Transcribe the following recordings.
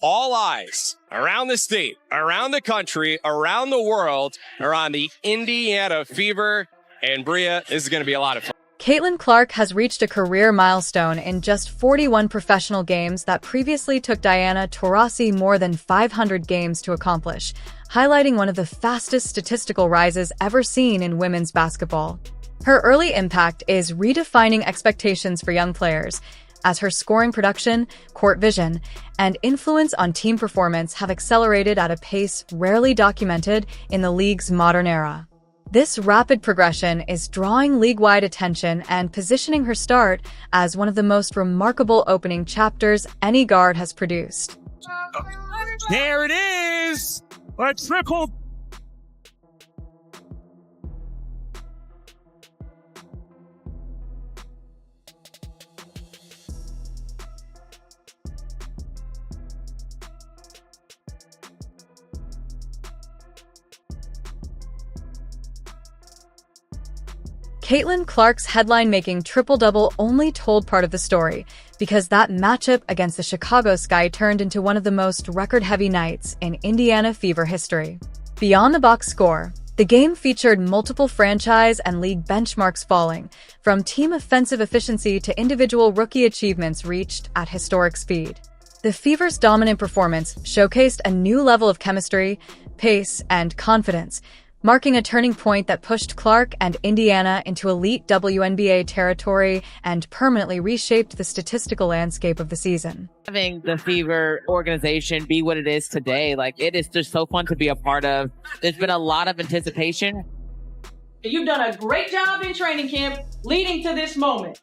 All eyes around the state, around the country, around the world are on the Indiana Fever. And Bria, this is going to be a lot of fun. Caitlin Clark has reached a career milestone in just 41 professional games that previously took Diana Taurasi more than 500 games to accomplish, highlighting one of the fastest statistical rises ever seen in women's basketball. Her early impact is redefining expectations for young players, as her scoring production, court vision, and influence on team performance have accelerated at a pace rarely documented in the league's modern era. This rapid progression is drawing league-wide attention and positioning her start as one of the most remarkable opening chapters any guard has produced. There it is! A triple. Caitlin Clark's headline-making triple-double only told part of the story, because that matchup against the Chicago Sky turned into one of the most record-heavy nights in Indiana Fever history. Beyond the box score, the game featured multiple franchise and league benchmarks falling, from team offensive efficiency to individual rookie achievements reached at historic speed. The Fever's dominant performance showcased a new level of chemistry, pace, and confidence, marking a turning point that pushed Clark and Indiana into elite WNBA territory and permanently reshaped the statistical landscape of the season. Having the Fever organization be what it is today, it is just so fun to be a part of. There's been a lot of anticipation. You've done a great job in training camp leading to this moment.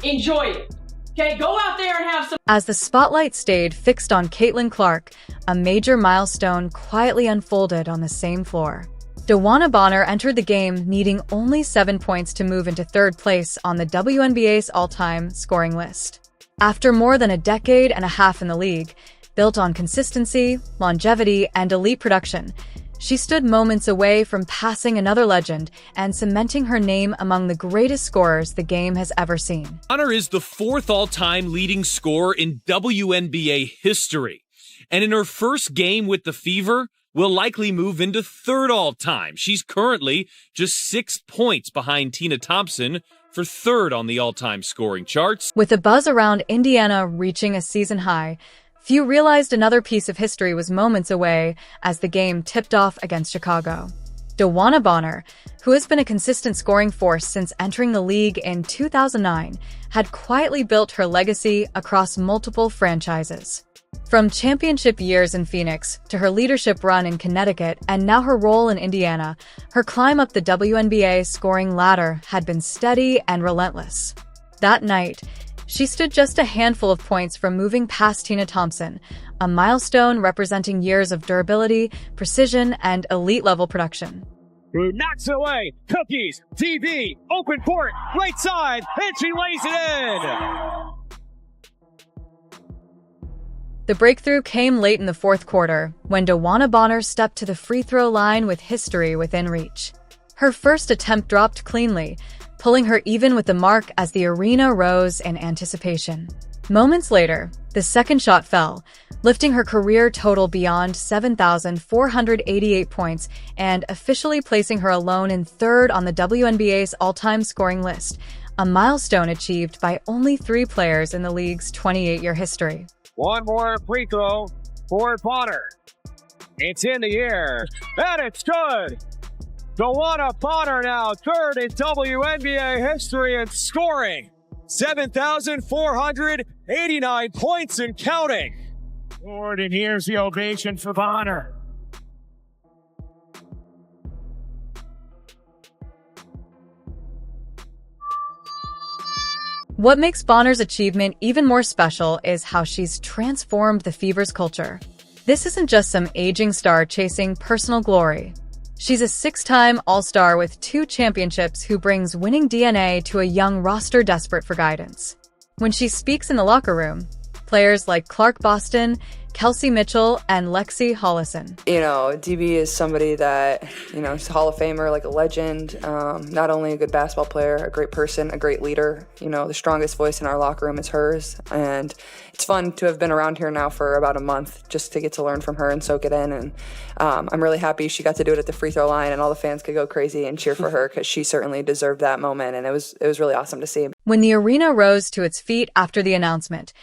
Enjoy it. Okay, go out there and have some. As the spotlight stayed fixed on Caitlin Clark, a major milestone quietly unfolded on the same floor. DeWanna entered the game needing only 7 points to move into third place on the WNBA's all-time scoring list. After more than a decade and a half in the league, built on consistency, longevity, and elite production, she stood moments away from passing another legend and cementing her name among the greatest scorers the game has ever seen. Bonner is the fourth all-time leading scorer in WNBA history, and in her first game with the Fever, will likely move into third all-time. She's currently just 6 points behind Tina Thompson for third on the all-time scoring charts. With the buzz around Indiana reaching a season high, few realized another piece of history was moments away as the game tipped off against Chicago. DeWanna, who has been a consistent scoring force since entering the league in 2009, had quietly built her legacy across multiple franchises. From championship years in Phoenix to her leadership run in Connecticut and now her role in Indiana, her climb up the WNBA scoring ladder had been steady and relentless. That night, she stood just a handful of points from moving past Tina Thompson, a milestone representing years of durability, precision, and elite-level production. Who knocks it away, cookies, TV, open court, right side, and she lays it in! The breakthrough came late in the fourth quarter, when DeWanna stepped to the free throw line with history within reach. Her first attempt dropped cleanly, pulling her even with the mark as the arena rose in anticipation. Moments later, the second shot fell, lifting her career total beyond 7,488 points and officially placing her alone in third on the WNBA's all-time scoring list, a milestone achieved by only 3 players in the league's 28-year history. One more free throw for Bonner. It's in the air, and it's good. DeWanna Bonner now third in WNBA history in scoring. 7,489 points and counting. Lord, and here's the ovation for Bonner. What makes Bonner's achievement even more special is how she's transformed the Fever's culture. This isn't just some aging star chasing personal glory. She's a 6-time All-Star with 2 championships who brings winning DNA to a young roster desperate for guidance. When she speaks in the locker room, players like Clark Boston, Kelsey Mitchell and Lexi Hollison. DB is somebody that, she's a Hall of Famer, like a legend, not only a good basketball player, a great person, a great leader. The strongest voice in our locker room is hers. And it's fun to have been around here now for about a month just to get to learn from her and soak it in. And I'm really happy she got to do it at the free throw line and all the fans could go crazy and cheer for her because she certainly deserved that moment. And it was really awesome to see. When the arena rose to its feet after the announcement,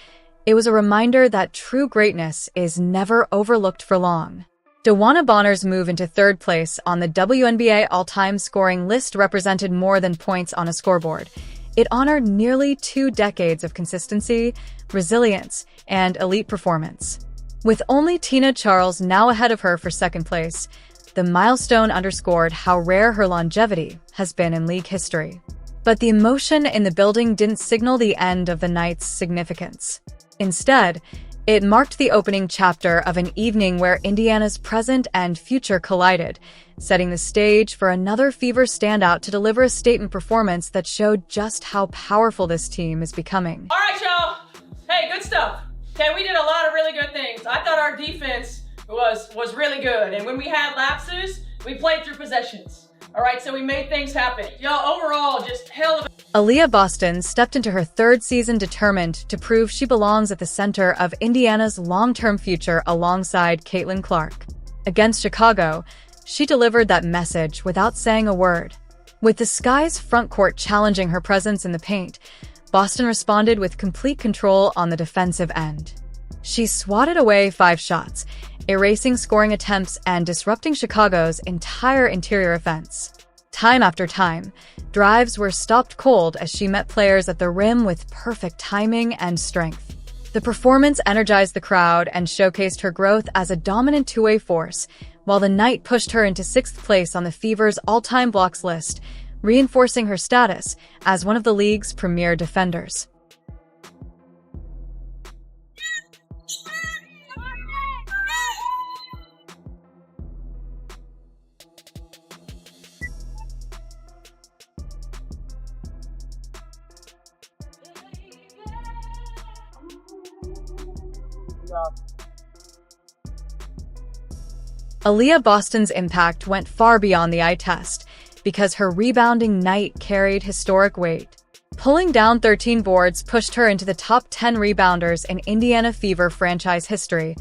it was a reminder that true greatness is never overlooked for long. DeWanna Bonner's move into third place on the WNBA all-time scoring list represented more than points on a scoreboard. It honored nearly 2 decades of consistency, resilience, and elite performance. With only Tina Charles now ahead of her for second place, the milestone underscored how rare her longevity has been in league history. But the emotion in the building didn't signal the end of the night's significance. Instead, it marked the opening chapter of an evening where Indiana's present and future collided, setting the stage for another Fever standout to deliver a statement performance that showed just how powerful this team is becoming. All right, y'all. Hey, good stuff. Okay, we did a lot of really good things. I thought our defense was really good, and when we had lapses, we played through possessions. All right, so we made things happen. Y'all, overall, just hell of a... Aaliyah Boston stepped into her 3rd season determined to prove she belongs at the center of Indiana's long-term future alongside Caitlin Clark. Against Chicago, she delivered that message without saying a word. With the Sky's front court challenging her presence in the paint, Boston responded with complete control on the defensive end. She swatted away 5 shots, erasing scoring attempts and disrupting Chicago's entire interior offense. Time after time, drives were stopped cold as she met players at the rim with perfect timing and strength. The performance energized the crowd and showcased her growth as a dominant two-way force, while the night pushed her into 6th place on the Fever's all-time blocks list, reinforcing her status as one of the league's premier defenders. Aaliyah Boston's impact went far beyond the eye test because her rebounding night carried historic weight. Pulling down 13 boards pushed her into the top 10 rebounders in Indiana Fever franchise history,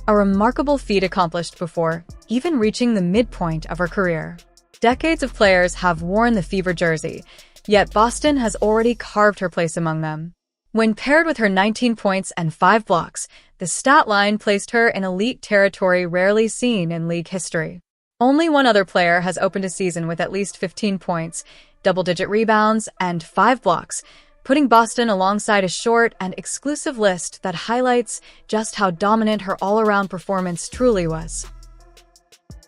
a remarkable feat accomplished before even reaching the midpoint of her career. Decades of players have worn the Fever jersey, yet Boston has already carved her place among them. When paired with her 19 points and 5 blocks, the stat line placed her in elite territory rarely seen in league history. Only one other player has opened a season with at least 15 points, double-digit rebounds, and 5 blocks, putting Boston alongside a short and exclusive list that highlights just how dominant her all-around performance truly was.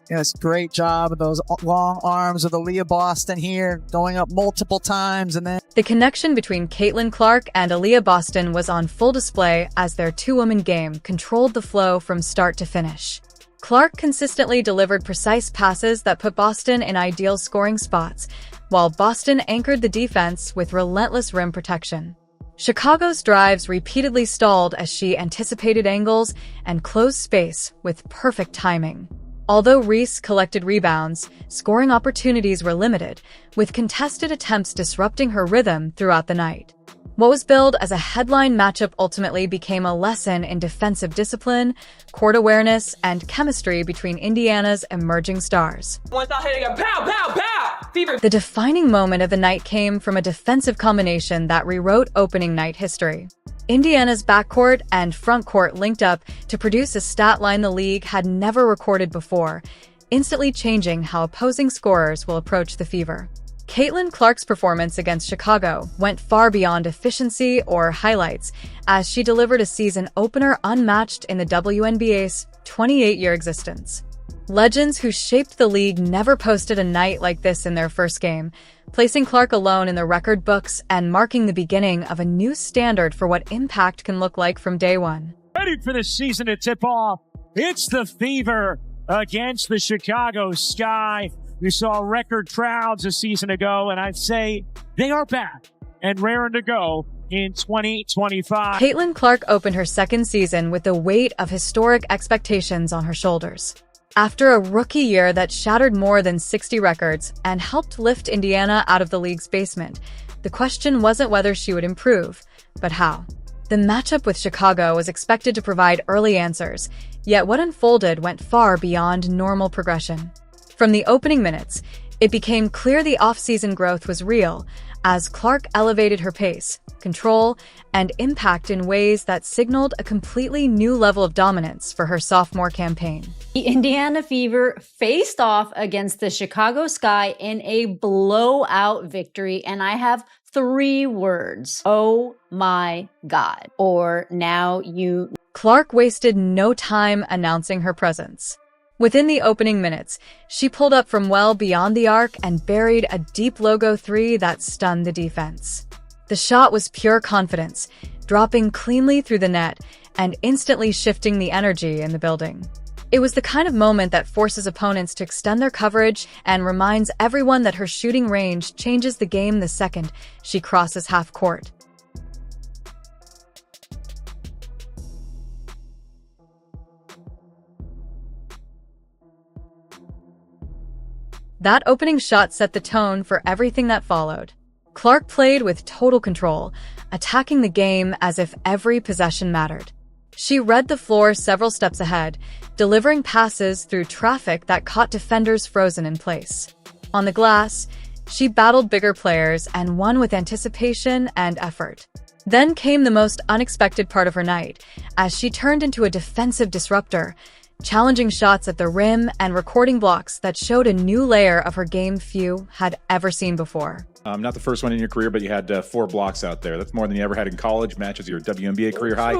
Yes, great job of those long arms of Aaliyah Boston here, going up multiple times and then... The connection between Caitlin Clark and Aaliyah Boston was on full display as their two-woman game controlled the flow from start to finish. Clark consistently delivered precise passes that put Boston in ideal scoring spots, while Boston anchored the defense with relentless rim protection. Chicago's drives repeatedly stalled as she anticipated angles and closed space with perfect timing. Although Reese collected rebounds, scoring opportunities were limited, with contested attempts disrupting her rhythm throughout the night. What was billed as a headline matchup ultimately became a lesson in defensive discipline, court awareness, and chemistry between Indiana's emerging stars. Once I hit it, pow, pow, pow! Fever. The defining moment of the night came from a defensive combination that rewrote opening night history. Indiana's backcourt and frontcourt linked up to produce a stat line the league had never recorded before, instantly changing how opposing scorers will approach the Fever. Caitlin Clark's performance against Chicago went far beyond efficiency or highlights, as she delivered a season opener unmatched in the WNBA's 28-year existence. Legends who shaped the league never posted a night like this in their first game, placing Clark alone in the record books and marking the beginning of a new standard for what impact can look like from day one. Ready for the season to tip off. It's the Fever against the Chicago Sky. We saw record crowds a season ago, and I'd say they are back and raring to go in 2025. Caitlin Clark opened her second season with the weight of historic expectations on her shoulders. After a rookie year that shattered more than 60 records and helped lift Indiana out of the league's basement, the question wasn't whether she would improve, but how. The matchup with Chicago was expected to provide early answers, yet what unfolded went far beyond normal progression. From the opening minutes, it became clear the off-season growth was real, as Clark elevated her pace, control, and impact in ways that signaled a completely new level of dominance for her sophomore campaign. The Indiana Fever faced off against the Chicago Sky in a blowout victory, and I have 3 words. Oh my God. Or now you... Clark wasted no time announcing her presence. Within the opening minutes, she pulled up from well beyond the arc and buried a deep logo 3 that stunned the defense. The shot was pure confidence, dropping cleanly through the net and instantly shifting the energy in the building. It was the kind of moment that forces opponents to extend their coverage and reminds everyone that her shooting range changes the game the second she crosses half court. That opening shot set the tone for everything that followed. Clark played with total control, attacking the game as if every possession mattered. She read the floor several steps ahead, delivering passes through traffic that caught defenders frozen in place. On the glass, she battled bigger players and won with anticipation and effort. Then came the most unexpected part of her night, as she turned into a defensive disruptor, challenging shots at the rim and recording blocks that showed a new layer of her game few had ever seen before. Not the first one in your career, but you had 4 blocks out there. That's more than you ever had in college. Matches your WNBA career high.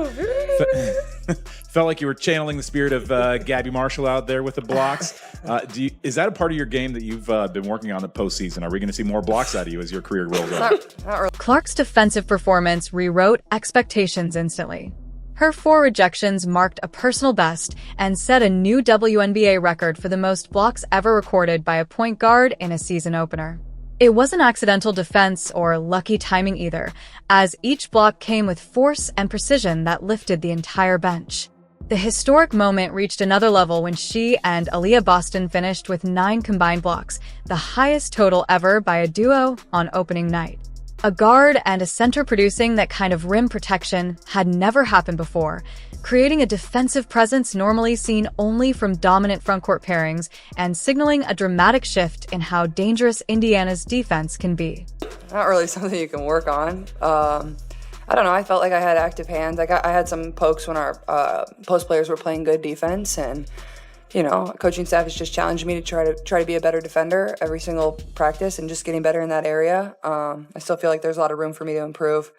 Felt like you were channeling the spirit of Gabby Marshall out there with the blocks. Is that a part of your game that you've been working on the postseason? Are we going to see more blocks out of you as your career rolls on? Clark's defensive performance rewrote expectations instantly. Her 4 rejections marked a personal best and set a new WNBA record for the most blocks ever recorded by a point guard in a season opener. It wasn't accidental defense or lucky timing either, as each block came with force and precision that lifted the entire bench. The historic moment reached another level when she and Aaliyah Boston finished with 9 combined blocks, the highest total ever by a duo on opening night. A guard and a center producing that kind of rim protection had never happened before, creating a defensive presence normally seen only from dominant frontcourt pairings and signaling a dramatic shift in how dangerous Indiana's defense can be. Not really something you can work on. I don't know, I felt like I had active hands. I had some pokes when our post players were playing good defense, and you know, coaching staff has just challenged me to try to be a better defender every single practice and just getting better in that area. I still feel like there's a lot of room for me to improve.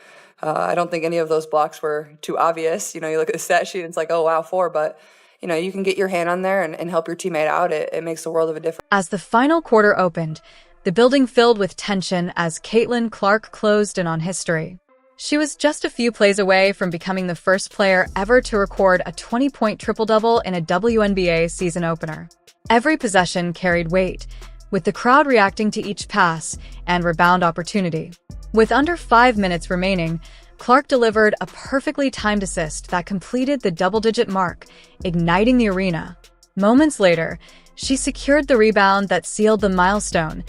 I don't think any of those blocks were too obvious. You know, you look at the stat sheet and it's like, oh, wow, 4. But, you know, you can get your hand on there and help your teammate out. It makes the world of a difference. As the final quarter opened, the building filled with tension as Caitlin Clark closed in on history. She was just a few plays away from becoming the first player ever to record a 20-point triple-double in a WNBA season opener. Every possession carried weight, with the crowd reacting to each pass and rebound opportunity. With under 5 minutes remaining, Clark delivered a perfectly timed assist that completed the double-digit mark, igniting the arena. Moments later, she secured the rebound that sealed the milestone,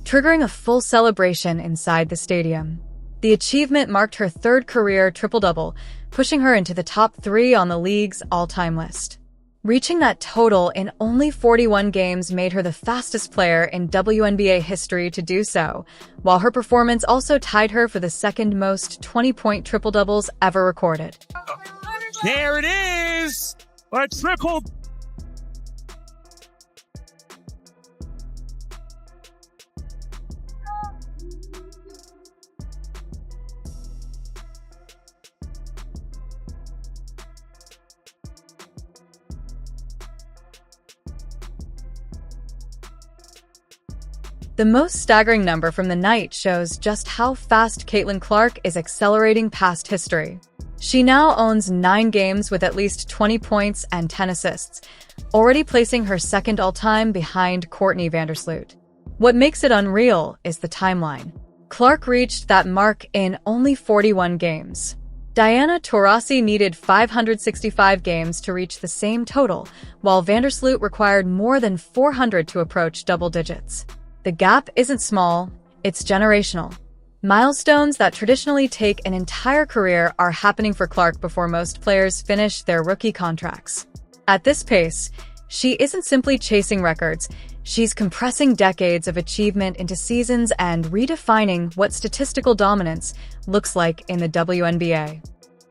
triggering a full celebration inside the stadium. The achievement marked her 3rd career triple-double, pushing her into the top 3 on the league's all-time list. Reaching that total in only 41 games made her the fastest player in WNBA history to do so, while her performance also tied her for the 2nd most 20-point triple-doubles ever recorded. There it is! A triple. The most staggering number from the night shows just how fast Caitlin Clark is accelerating past history. She now owns 9 games with at least 20 points and 10 assists, already placing her 2nd all-time behind Courtney Vandersloot. What makes it unreal is the timeline. Clark reached that mark in only 41 games. Diana Taurasi needed 565 games to reach the same total, while Vandersloot required more than 400 to approach double digits. The gap isn't small, it's generational. Milestones that traditionally take an entire career are happening for Clark before most players finish their rookie contracts. At this pace, she isn't simply chasing records, she's compressing decades of achievement into seasons and redefining what statistical dominance looks like in the WNBA.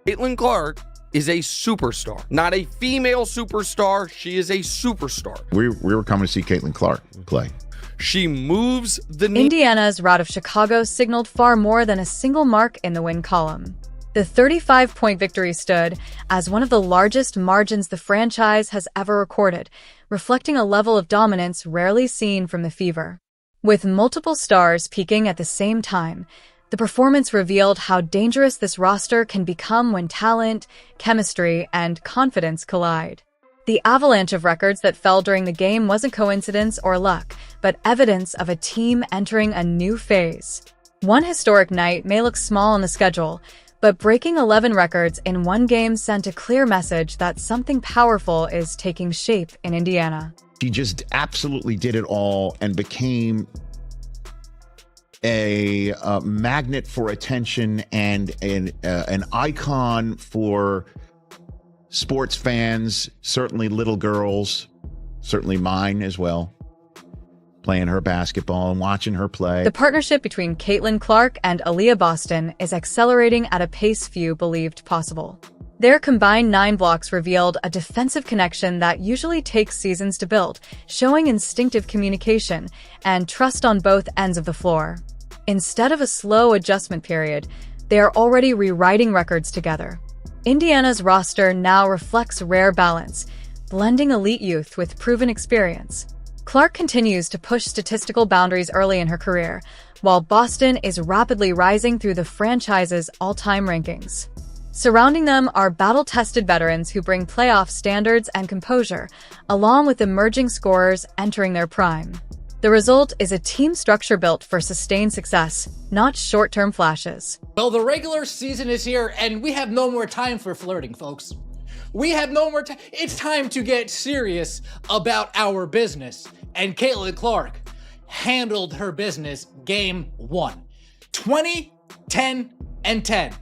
Caitlin Clark is a superstar. Not a female superstar, she is a superstar. We were coming to see Caitlin Clark play. She moves the Indiana's rout of Chicago signaled far more than a single mark in the win column. The 35-point victory stood as one of the largest margins the franchise has ever recorded, reflecting a level of dominance rarely seen from the Fever. With multiple stars peaking at the same time, the performance revealed how dangerous this roster can become when talent, chemistry, and confidence collide. The avalanche of records that fell during the game wasn't coincidence or luck, but evidence of a team entering a new phase. One historic night may look small on the schedule, but breaking 11 records in one game sent a clear message that something powerful is taking shape in Indiana. She just absolutely did it all and became a magnet for attention and an icon for sports fans, certainly little girls, certainly mine as well, playing her basketball and watching her play. The partnership between Caitlin Clark and Aaliyah Boston is accelerating at a pace few believed possible. Their combined 9 blocks revealed a defensive connection that usually takes seasons to build, showing instinctive communication and trust on both ends of the floor. Instead of a slow adjustment period, they are already rewriting records together. Indiana's roster now reflects rare balance, blending elite youth with proven experience. Clark continues to push statistical boundaries early in her career, while Boston is rapidly rising through the franchise's all-time rankings. Surrounding them are battle-tested veterans who bring playoff standards and composure, along with emerging scorers entering their prime. The result is a team structure built for sustained success, not short-term flashes. Well, the regular season is here, and we have no more time for flirting, folks. We have no more time. It's time to get serious about our business. And Caitlin Clark handled her business game 1. 20, 10, and 10.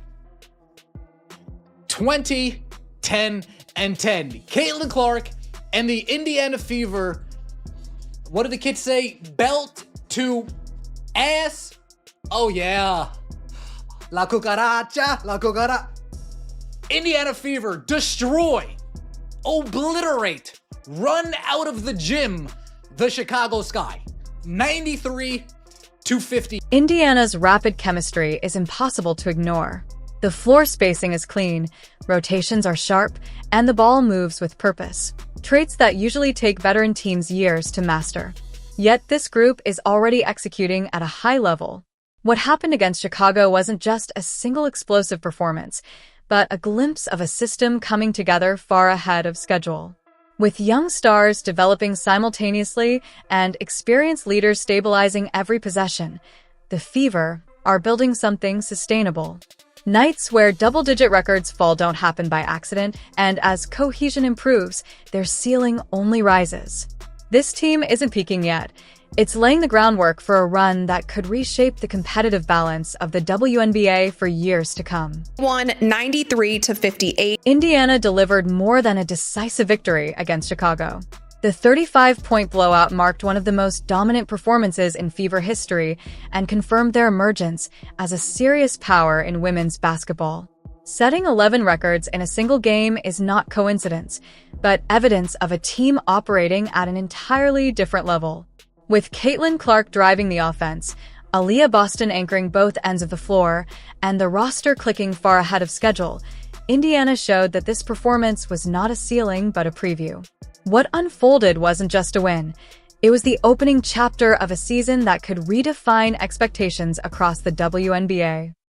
20, 10, and 10. Caitlin Clark and the Indiana Fever, what do the kids say? Belt to ass? Oh yeah. La cucaracha, la cucaracha. Indiana Fever destroy, obliterate, run out of the gym the Chicago Sky. 93-50. Indiana's rapid chemistry is impossible to ignore. The floor spacing is clean, rotations are sharp, and the ball moves with purpose. Traits that usually take veteran teams years to master. Yet this group is already executing at a high level. What happened against Chicago wasn't just a single explosive performance, but a glimpse of a system coming together far ahead of schedule. With young stars developing simultaneously and experienced leaders stabilizing every possession, the Fever are building something sustainable. Nights where double-digit records fall don't happen by accident, and as cohesion improves, their ceiling only rises. This team isn't peaking yet. It's laying the groundwork for a run that could reshape the competitive balance of the WNBA for years to come. Won 93-58. Indiana delivered more than a decisive victory against Chicago. The 35-point blowout marked one of the most dominant performances in Fever history and confirmed their emergence as a serious power in women's basketball. Setting 11 records in a single game is not coincidence, but evidence of a team operating at an entirely different level. With Caitlin Clark driving the offense, Aaliyah Boston anchoring both ends of the floor, and the roster clicking far ahead of schedule, Indiana showed that this performance was not a ceiling but a preview. What unfolded wasn't just a win. It was the opening chapter of a season that could redefine expectations across the WNBA.